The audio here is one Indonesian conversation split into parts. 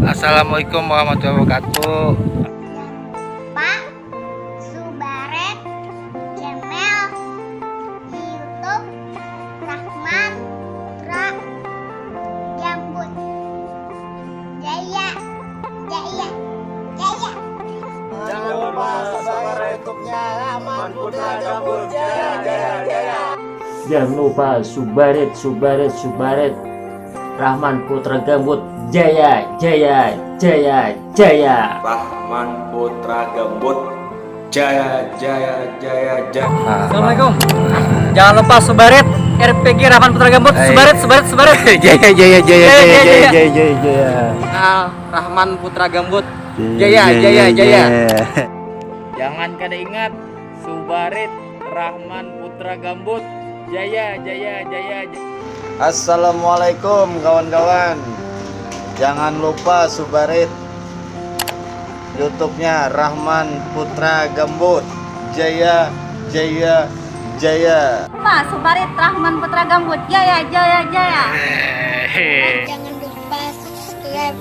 Assalamualaikum warahmatullahi wabarakatuh. Pak Subaret channel di YouTube Rahman Putra Gambut Jaya Jaya Jaya. Jangan lupa subscribe YouTube-nya Rahman Putra Gambut Jaya Jaya Jaya. Jangan lupa Subaret Rahman Putra Gambut Jaya Jaya Jaya Jaya. Rahman Putra Gambut Jaya Jaya Jaya Jaya. Assalamualaikum. Jangan lupa Subaret RPG Rahman Putra Gambut. Subaret. Jaya jaya jaya jaya jaya. Rahman Putra Gambut. Jaya Jaya Jaya. Jangan kada ingat Subaret Rahman Putra Gambut Jaya Jaya Jaya. Assalamualaikum kawan-kawan. Jangan lupa Subaret YouTube-nya Rahman Putra Gambut Jaya Jaya Jaya. Pak Subaret Rahman Putra Gambut Jaya Jaya Jaya. Jangan lupa subscribe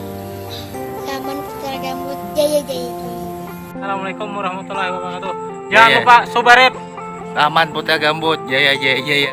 Rahman Putra Gambut Jaya Jaya Jaya. Assalamualaikum warahmatullahi wabarakatuh. Jangan lupa Subaret Rahman Putra Gambut Jaya Jaya Jaya.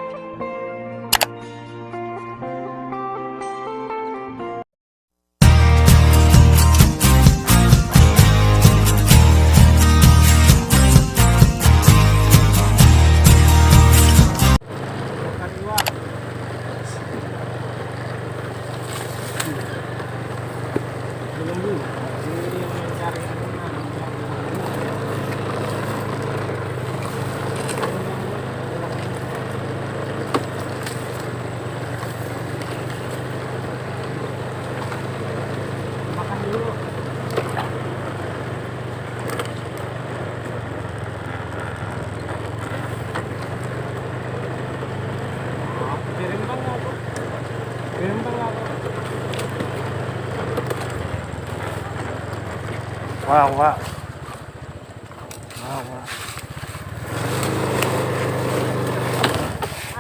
Wah.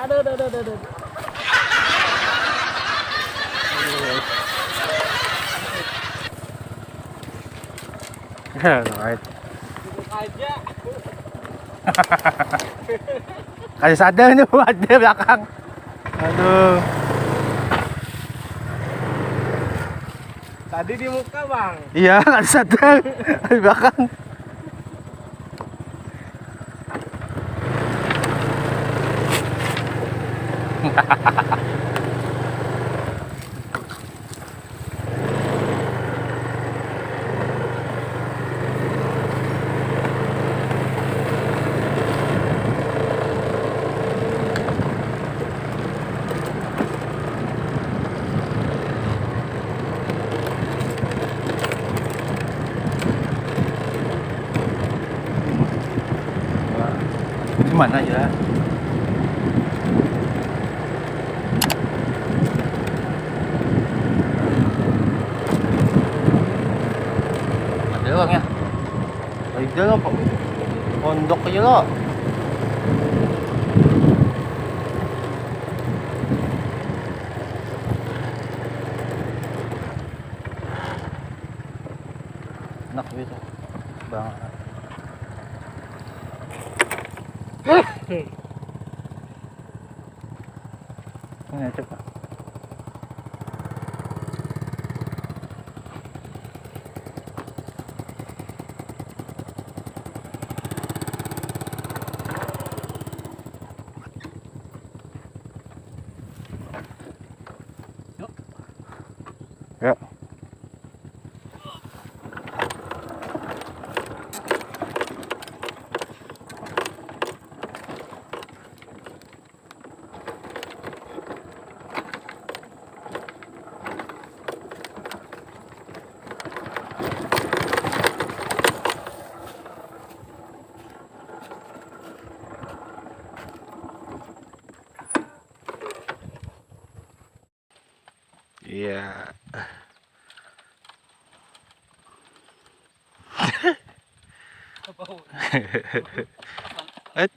Aduh. Right. Aja. Kasih sadar nih buat dia belakang. Aduh. Tadi di muka, Bang. Iya, kasih sadar di belakang. Di mana ya? Ada bang ya? Ada lo, pondok aja lo. Enak gitu, bang. Ini coba. Ya. Iya. Et.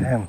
Ayan.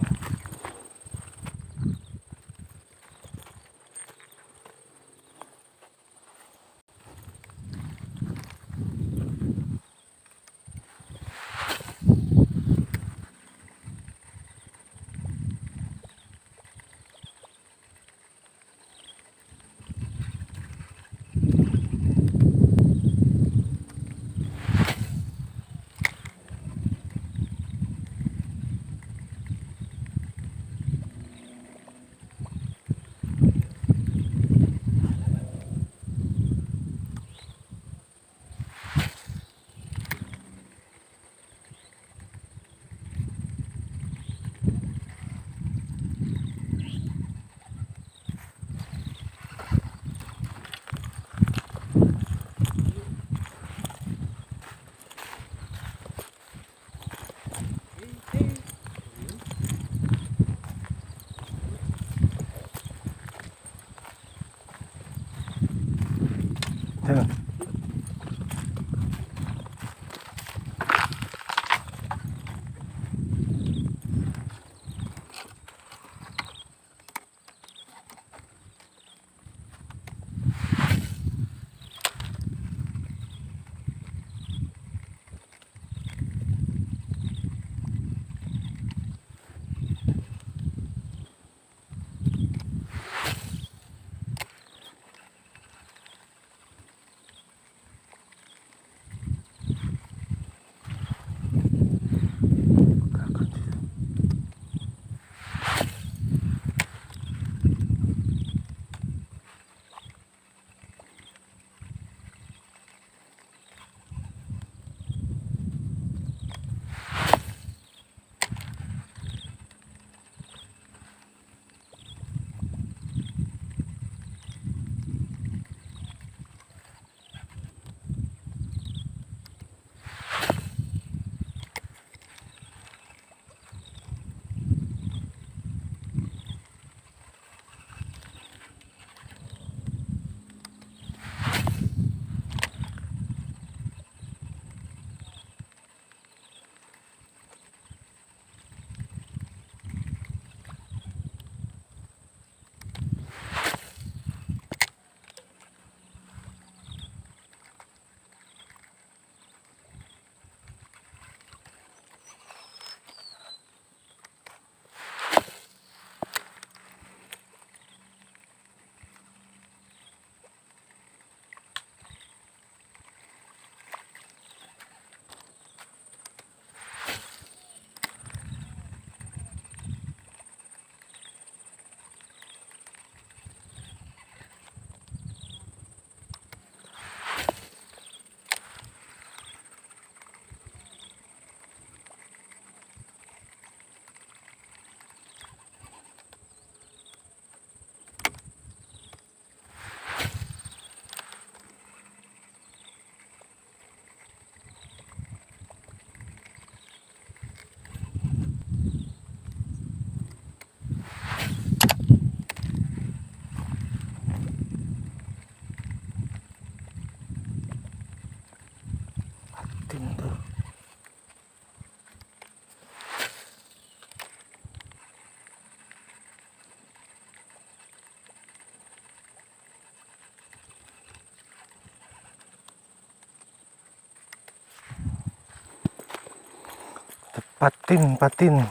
Ayan. Tindo. Patin, patin.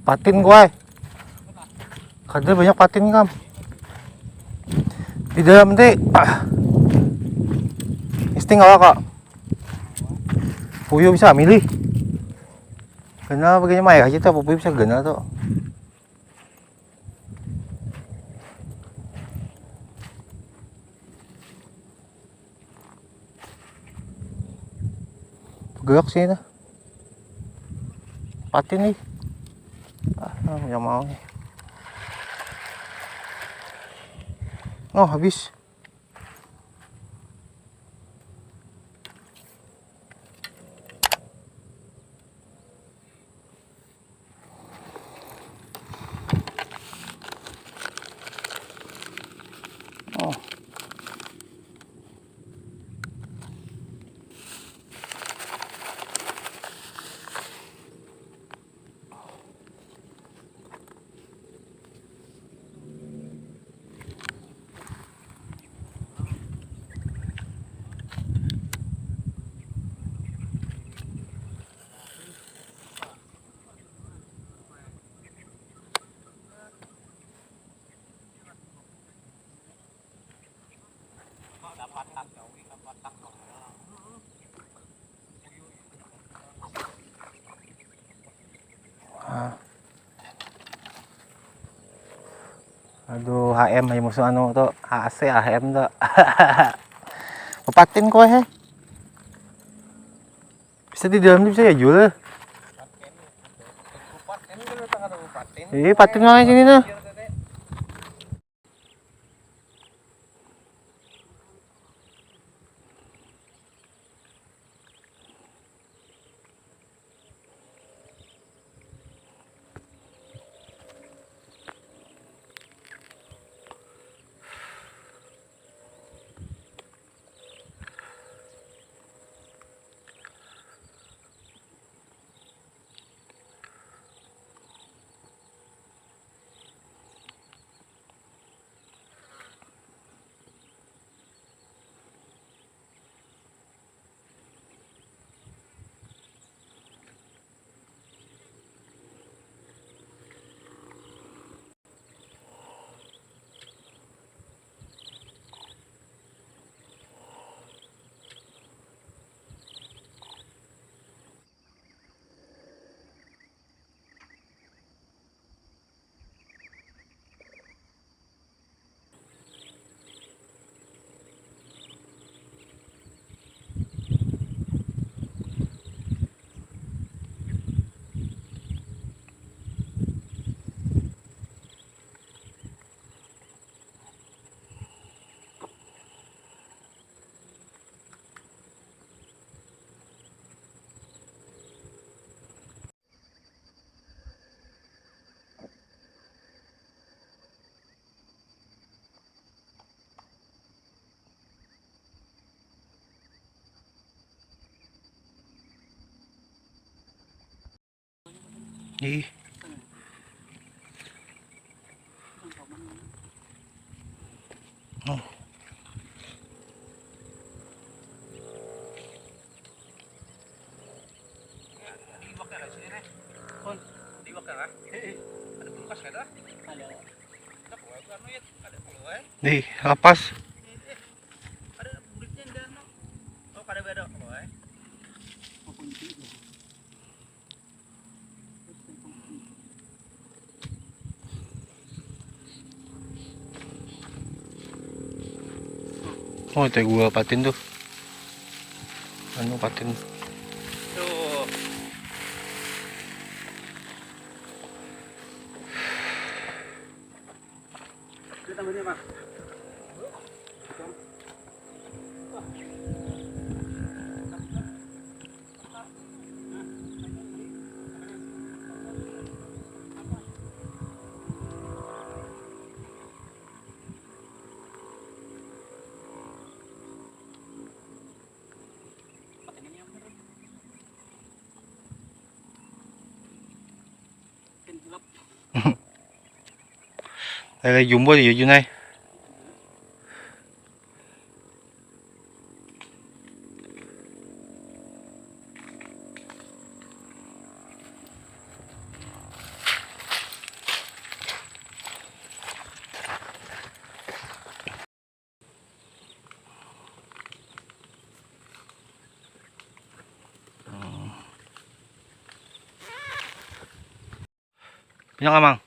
Patin gua. Kada banyak patin kam. Di dalam nanti isting awak kak. Puyo bisa milih. Gana begini mah aja tuh, puyo bisa gana tuh. Gerak sih itu. Patin nih. Yang mau nih. Oh, habis. Oh. Aduh, HM ay musuh ano to, AC HM to. Papatin ko Bisa di dalam bisa ya Jul. Patin nga sini na. Ih. Oh. Nih, lepas. Oh, itu gua patin tuh. Anu patin. Tuh. Kita tambahin, Mas. Đây là dùng bao nhiêu dưới này? Punya nggak, Mang?